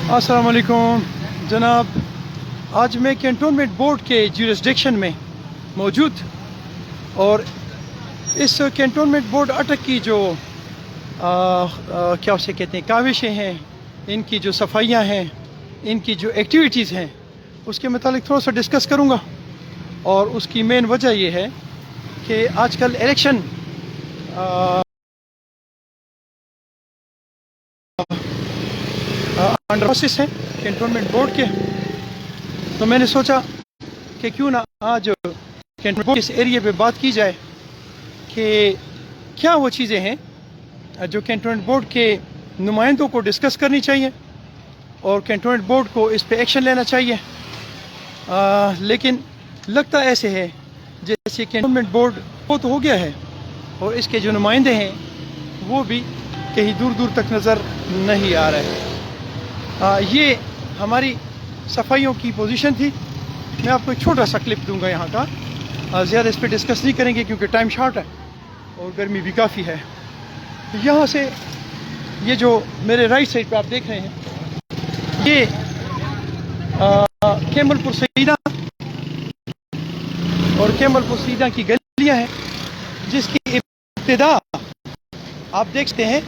अस्सलाम वालेकुम जनाब, आज मैं कैंटोनमेंट बोर्ड के ज्यूरिसडिक्शन में मौजूद और इस कैंटोनमेंट बोर्ड अटक की जो क्या उसे कहते हैं काविशें हैं, इनकी जो सफाइयाँ हैं, इनकी जो एक्टिविटीज़ हैं, उसके मुतालिक थोड़ा सा डिस्कस करूँगा। और उसकी मेन वजह ये है कि आजकल इलेक्शन अंडर प्रोसेस है कैंटोनमेंट बोर्ड के, तो मैंने सोचा कि क्यों ना आज कैंटोनमेंट बोर्ड इस एरिया पे बात की जाए कि क्या वो चीज़ें हैं जो कैंटोनमेंट बोर्ड के नुमाइंदों को डिस्कस करनी चाहिए और कैंटोनमेंट बोर्ड को इस पे एक्शन लेना चाहिए। लेकिन लगता ऐसे है जैसे कैंटोनमेंट बोर्ड वो तो हो गया है और इसके जो नुमाइंदे हैं वो भी कहीं दूर दूर तक नज़र नहीं आ रहे हैं। ये हमारी सफाइयों की पोजीशन थी। मैं आपको एक छोटा सा क्लिप दूंगा यहाँ का, ज़्यादा इस पर डिस्कस नहीं करेंगे क्योंकि टाइम शॉर्ट है और गर्मी भी काफ़ी है। यहाँ से ये जो मेरे राइट साइड पे आप देख रहे हैं, ये कैमलपुर सईदा और कैमलपुर सईदा की गलियाँ हैं, जिसकी इब्तिदा आप देख सकते हैं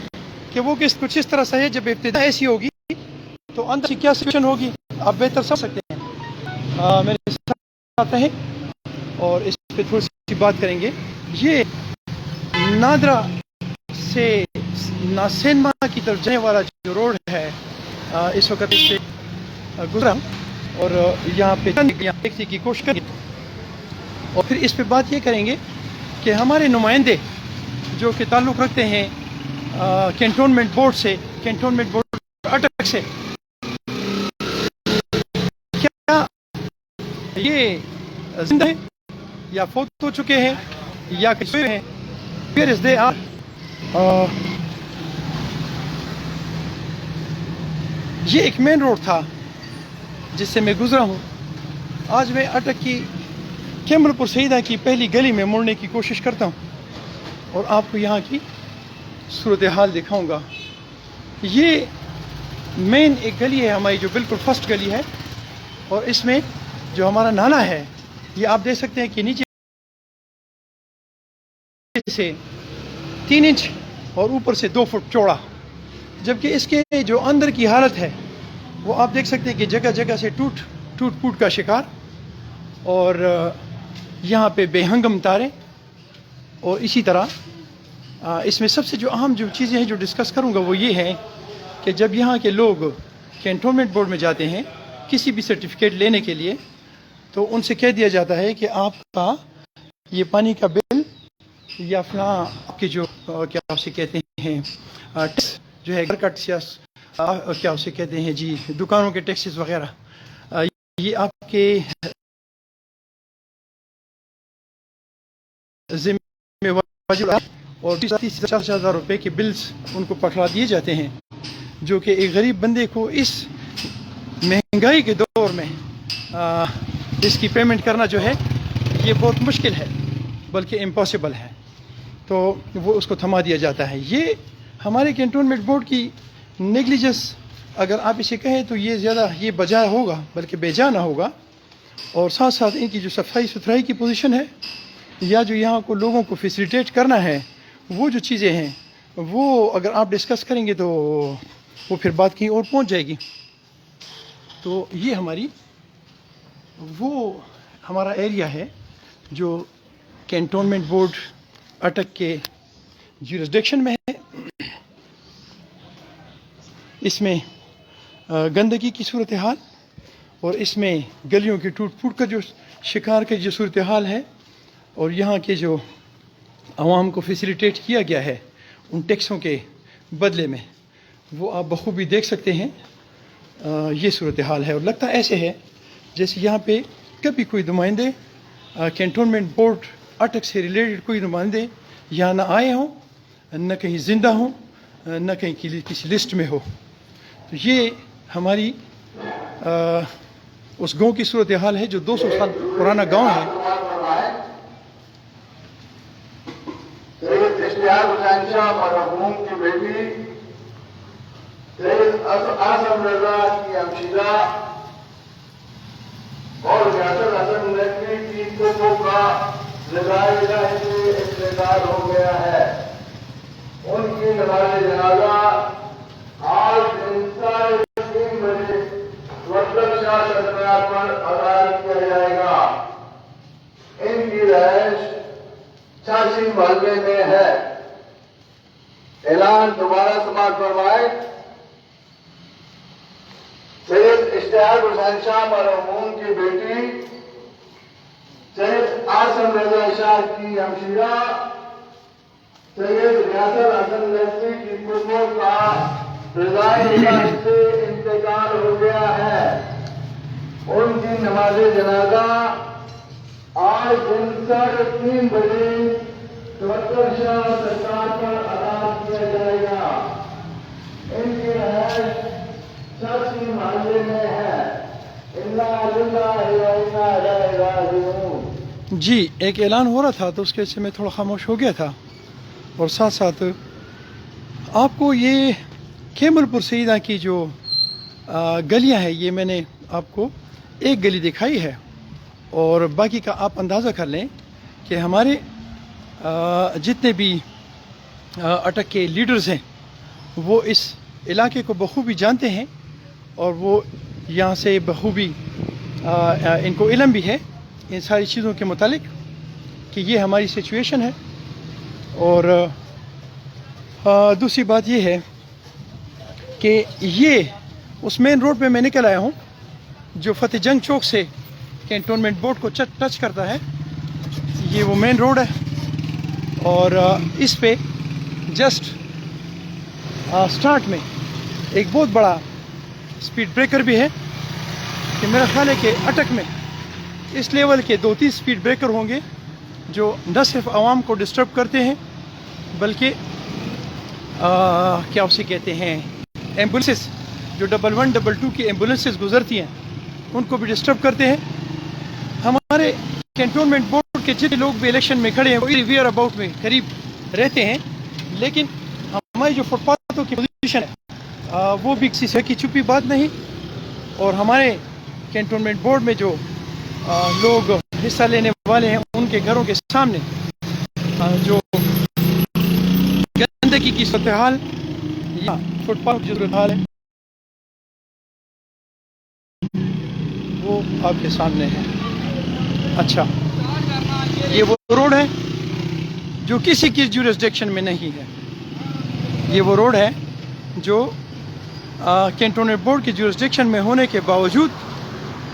कि वो कुछ इस तरह से है। जब इब्तिदा ऐसी होगी तो अंदर की क्या सिचुएशन होगी आप बेहतर समझ सकते हैं। मेरे साथ हैं और इस पे थोड़ी सी बात करेंगे। ये नादरा से नासेनमा की तरफ जाने वाला जो रोड है, इस वक्त इससे गुजरा और यहाँ पे देखने की कोशिश करेंगे और फिर इस पे बात ये करेंगे कि हमारे नुमाइंदे जो कि ताल्लुक़ रखते हैं कैंटोनमेंट बोर्ड से, कैंटोनमेंट बोर्ड अटक से, क्या ये जिंदा है या फौत हो चुके हैं या कैसे हैं, फिर इस दे ये एक मेन रोड था जिससे मैं गुजरा हूँ। आज मैं अटक की कैमलपुर सईदा की पहली गली में मुड़ने की कोशिश करता हूँ और आपको यहाँ की सूरत हाल दिखाऊंगा। ये मेन एक गली है हमारी, जो बिल्कुल फर्स्ट गली है और इसमें जो हमारा नाला है ये आप देख सकते हैं कि नीचे से 3 इंच और ऊपर से 2 फुट चौड़ा, जबकि इसके जो अंदर की हालत है वो आप देख सकते हैं कि जगह जगह से टूट फूट का शिकार और यहाँ पे बेहंगम तारे। और इसी तरह इसमें सबसे जो अहम जो चीज़ें हैं जो डिस्कस करूँगा वो ये है कि जब यहाँ के लोग कैंटोनमेंट बोर्ड में जाते हैं किसी भी सर्टिफिकेट लेने के लिए, तो उनसे कह दिया जाता है कि आपका ये पानी का बिल या फिर आपके जो क्या उसे कहते हैं टैक्स जो है घर का टैक्स या क्या उसे कहते हैं जी दुकानों के टैक्सेस वगैरह, ये आपके जिम्मेवार और 30,000 रुपये के बिल्स उनको पकड़ा दिए जाते हैं, जो कि एक गरीब बंदे को इस महंगाई के दौर में इसकी पेमेंट करना जो है ये बहुत मुश्किल है, बल्कि इम्पॉसिबल है। तो वो उसको थमा दिया जाता है। ये हमारे कैंटोनमेंट बोर्ड की नेग्लिजेंस अगर आप इसे कहें तो ये ज़्यादा ये बजा होगा बल्कि बेजा ना होगा। और साथ साथ इनकी जो सफाई सुथराई की पोजीशन है या जो यहाँ को लोगों को फैसिलिटेट करना है, वो जो चीज़ें हैं वो अगर आप डिस्कस करेंगे तो वो फिर बात कहीं और पहुँच जाएगी। तो ये हमारा एरिया है जो कैंटोनमेंट बोर्ड अटक के ज्यूरिसडिक्शन में है। इसमें गंदगी की सूरत हाल और इसमें गलियों की टूट फूट का जो शिकार की जो सूरत हाल है और यहाँ के जो आवाम को फैसिलिटेट किया गया है उन टैक्सों के बदले में, वो आप बखूबी देख सकते हैं। ये सूरत हाल है और लगता ऐसे है जैसे यहाँ पे कभी कोई नुमाइंदे कैंटोनमेंट बोर्ड अटक से रिलेटेड कोई नुमाइंदे यहाँ ना आए हों, न कहीं ज़िंदा हों, न कहीं किसी लिस्ट में हो। तो ये हमारी उस गांव की सूरत हाल है जो 200 साल पुराना गांव है। आसम रजा की हमशीरा और यासर हसन नकवी की कुतुब का रज़ाए इलाही से इंतकाल हो गया है। उनकी नमाज़ जनाजा आज दिन 3:30 बजे वतन शाह सरकार पर अदा किया जाएगा। इनकी रहायश 86 मोहल्ले में है। ऐलान दोबारा समाप्त फरमाए। सैयद इश्तियाक हुसैन शाह मरहूम की बेटी सैयद आसम रजा शाह की हमशीरा सैयद यासर हसन नकवी की कुतुब का रज़ाए इलाही से इंतकाल हो गया है। उनकी नमाज जनाजा आज दिन 3:30 बजे वतन शाह सरकार पर अदा किया जाएगा। इनकी रहायश 86 मोहल्ले में है। जी, एक ऐलान हो रहा था तो उसके से मैं थोड़ा खामोश हो गया था। और साथ साथ आपको ये कैमलपुर सईदा की जो गलियां हैं, ये मैंने आपको एक गली दिखाई है और बाकी का आप अंदाज़ा कर लें कि हमारे जितने भी अटक के लीडर्स हैं वो इस इलाके को बखूबी जानते हैं और वो यहाँ से बखूबी इनको इल्म भी है इन सारी चीज़ों के मुतालिक कि ये हमारी सिचुएशन है। और दूसरी बात ये है कि ये उस मेन रोड पे मैं निकल आया हूँ जो फतेह जंग चौक से कैंटोनमेंट बोर्ड को टच करता है। ये वो मेन रोड है और इस पे जस्ट स्टार्ट में एक बहुत बड़ा स्पीड ब्रेकर भी है कि मेरा ख्याल है कि अटक में इस लेवल के 2-3 स्पीड ब्रेकर होंगे जो न सिर्फ आवाम को डिस्टर्ब करते हैं बल्कि क्या उसे कहते हैं एम्बुलेंसेस जो 11, 22 की एम्बुलेंसेस गुजरती हैं उनको भी डिस्टर्ब करते हैं। हमारे कैंटोनमेंट बोर्ड के जितने लोग भी इलेक्शन में खड़े हैं वो वेयर अबाउट में करीब रहते हैं, लेकिन हमारी जो फुटपाथों की पोजीशन है वो भी किसी से की छुपी बात नहीं। और हमारे कैंटोनमेंट बोर्ड में जो लोग हिस्सा लेने वाले हैं उनके घरों के सामने जो गंदगी की सूरत हाल या फुटपाथ की सूरत हाल है वो आपके सामने है। अच्छा, ये वो रोड है जो किसी की ज्यूरिसडिक्शन में नहीं है। ये वो रोड है जो कैंटोनमेंट बोर्ड की ज्यूरिसडिक्शन में होने के बावजूद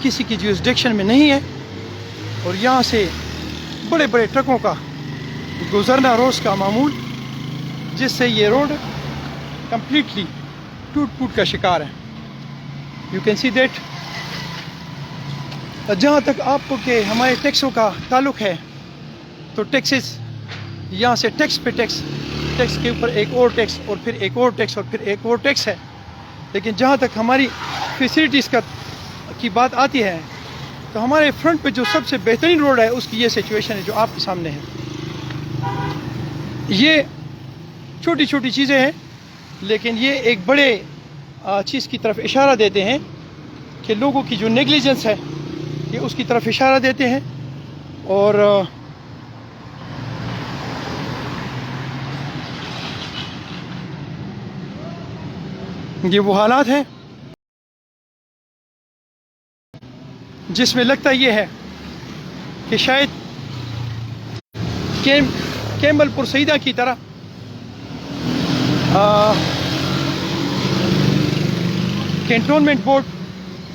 किसी की ज्यूरिसडिक्शन में नहीं है और यहाँ से बड़े बड़े ट्रकों का गुजरना रोज़ का मामूल, जिससे ये रोड कम्प्लीटली टूट का शिकार है। You can see that. जहाँ तक आपको कि हमारे टैक्सों का ताल्लुक़ है तो टैक्सेस यहाँ से टैक्स पे टैक्स, टैक्स के ऊपर एक और टैक्स और फिर एक और टैक्स और फिर एक और टैक्स है। लेकिन जहाँ तक हमारी फैसिलिटीज़ की बात आती है तो हमारे फ्रंट पे जो सबसे बेहतरीन रोड है उसकी ये सिचुएशन है जो आपके सामने है। ये छोटी छोटी चीज़ें हैं लेकिन ये एक बड़े चीज़ की तरफ इशारा देते हैं कि लोगों की जो नेग्लिजेंस है ये उसकी तरफ इशारा देते हैं। और ये वो हालात हैं जिसमें लगता ये है कि शायद कैमलपुर सईदा की तरह कैंटोनमेंट बोर्ड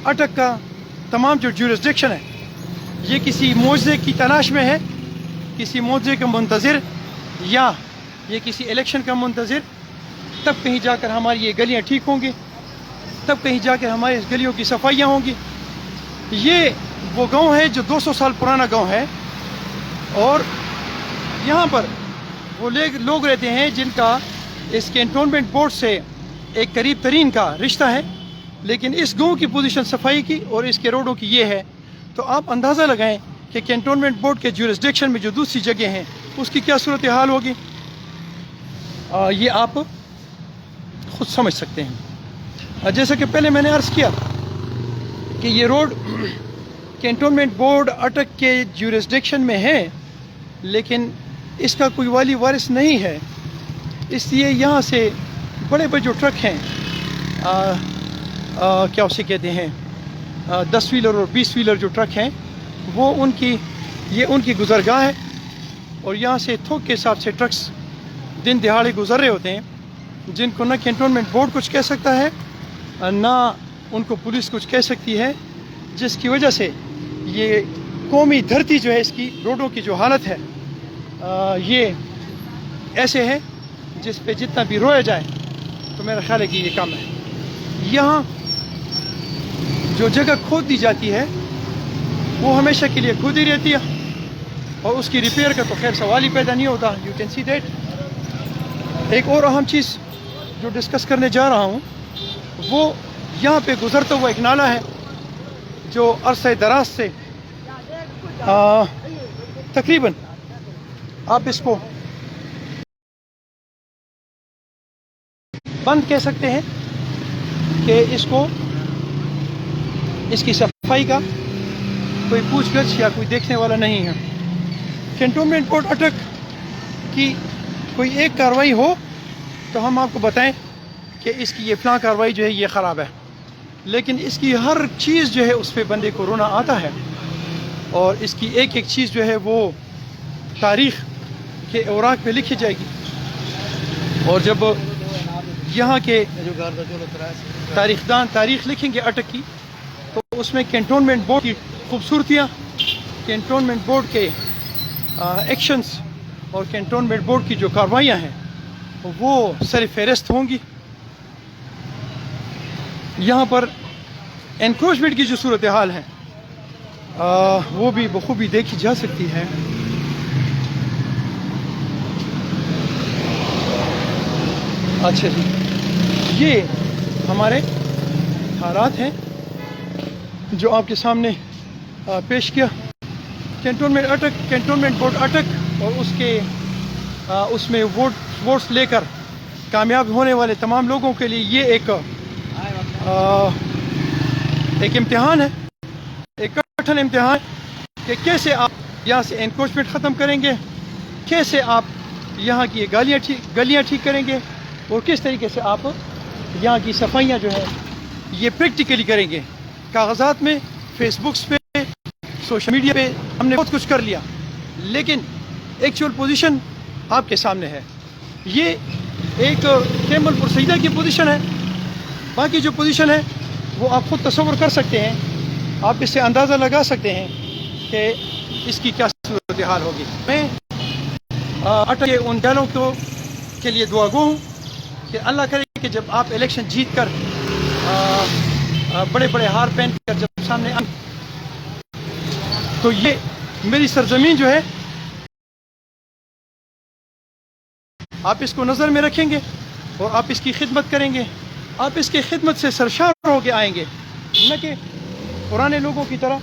अटक का तमाम जो ज्यूरिसडिक्शन है ये किसी मौजे की तलाश में है, किसी मौजे का मुंतज़िर या ये किसी इलेक्शन का मुंतज़िर। तब कहीं जाकर हमारी ये गलियां ठीक होंगी, तब कहीं जाकर हमारी इस गलियों की सफाइयाँ होंगी। ये वो गांव है जो 200 साल पुराना गांव है और यहाँ पर वो लोग रहते हैं जिनका इस कैंटोनमेंट बोर्ड से एक करीब तरीन का रिश्ता है। लेकिन इस गांव की पोजीशन सफाई की और इसके रोडों की ये है तो आप अंदाज़ा लगाएं कि कैंटोनमेंट बोर्ड के ज्यूरिसडिक्शन में जो दूसरी जगह हैं उसकी क्या सूरत हाल होगी। ये आप खुद समझ सकते हैं। جیسا کہ پہلے میں نے عرض کیا کہ یہ روڈ کینٹونمنٹ بورڈ اٹک کے جورسڈکشن میں ہے، لیکن اس کا کوئی والی وارث نہیں ہے، اس لیے یہاں سے بڑے بڑے جو ٹرک ہیں کیا اسے کہتے ہیں 10 ویلر اور 20 ویلر جو ٹرک ہیں، وہ ان کی گزرگاہ ہے، اور یہاں سے تھوک کے حساب سے ٹرکس دن دہاڑے گزر رہے ہوتے ہیں، جن کو نہ کینٹونمنٹ بورڈ کچھ کہہ سکتا ہے نہ ان کو پولیس کچھ کہہ سکتی ہے، جس کی وجہ سے یہ قومی دھرتی جو ہے اس کی روڈوں کی جو حالت ہے یہ ایسے ہے جس پہ جتنا بھی رویا جائے تو میرا خیال ہے کہ یہ کم ہے۔ یہاں جو جگہ کھود دی جاتی ہے وہ ہمیشہ کے لیے کھودی رہتی ہے، اور اس کی ریپیئر کا تو خیر سوال ہی پیدا نہیں ہوتا۔ You can see that. ایک اور اہم چیز جو ڈسکس کرنے جا رہا ہوں وہ یہاں پہ گزرتا ہوا ایک نالہ ہے جو عرصہ دراز سے تقریباً آپ اس کو بند کہہ سکتے ہیں کہ اس کی صفائی کا کوئی پوچھ گچھ یا کوئی دیکھنے والا نہیں ہے۔ کینٹونمنٹ بورڈ اٹک کی کوئی ایک کارروائی ہو تو ہم آپ کو بتائیں کہ اس کی یہ فلاں کارروائی جو ہے یہ خراب ہے، لیکن اس کی ہر چیز جو ہے اس پہ بندے کو رونا آتا ہے، اور اس کی ایک ایک چیز جو ہے وہ تاریخ کے اوراق پہ لکھی جائے گی، اور جب یہاں کے تاریخ دان تاریخ لکھیں گے اٹک کی تو اس میں کینٹونمنٹ بورڈ کی خوبصورتیاں، کینٹونمنٹ بورڈ کے ایکشنز اور کینٹونمنٹ بورڈ کی جو کارروائیاں ہیں وہ سر فہرست ہوں گی۔ یہاں پر انکروچمنٹ کی جو صورتحال ہے وہ بھی بخوبی دیکھی جا سکتی ہے۔ اچھا جی، یہ ہمارے حالات ہیں جو آپ کے سامنے پیش کیا۔ کینٹونمنٹ بورڈ اٹک اور اس میں ووٹس لے کر کامیاب ہونے والے تمام لوگوں کے لیے یہ ایک امتحان ہے، ایک کٹھن امتحان کہ کیسے آپ یہاں سے انکروچمنٹ ختم کریں گے، کیسے آپ یہاں کی گلیاں ٹھیک کریں گے، اور کس طریقے سے آپ یہاں کی صفائیاں جو ہے یہ پریکٹیکلی کریں گے۔ کاغذات میں، فیس بکس پہ، سوشل میڈیا پہ ہم نے بہت کچھ کر لیا، لیکن ایکچوئل پوزیشن آپ کے سامنے ہے۔ یہ ایک کیمل پرسیدہ کی پوزیشن ہے، باقی جو پوزیشن ہے وہ آپ خود تصور کر سکتے ہیں، آپ اس سے اندازہ لگا سکتے ہیں کہ اس کی کیا صورتحال ہوگی۔ میں اٹک کے ان دلوں کے لیے دعا گو ہوں کہ اللہ کرے کہ جب آپ الیکشن جیت کر بڑے بڑے ہار پہن کر جب سامنے آئیں تو یہ میری سرزمین جو ہے آپ اس کو نظر میں رکھیں گے اور آپ اس کی خدمت کریں گے، آپ اس کی خدمت سے سرشار ہو کے آئیں گے، نہ کہ پرانے لوگوں کی طرح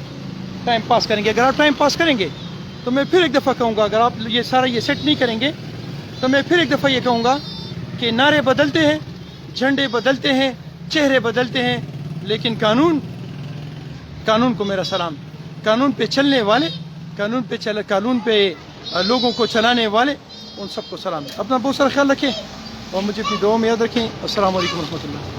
ٹائم پاس کریں گے۔ اگر آپ ٹائم پاس کریں گے تو میں پھر ایک دفعہ کہوں گا، اگر آپ یہ سارا یہ سیٹ نہیں کریں گے تو میں پھر ایک دفعہ یہ کہوں گا کہ نعرے بدلتے ہیں، جھنڈے بدلتے ہیں، چہرے بدلتے ہیں، لیکن قانون کو میرا سلام۔ قانون پہ چلنے والے، قانون پہ لوگوں کو چلانے والے، ان سب کو سلام ہے۔ اپنا بہت سارا خیال رکھیں اور مجھے اپنی دعاؤں میں یاد رکھیں۔ السلام علیکم ورحمۃ اللہ۔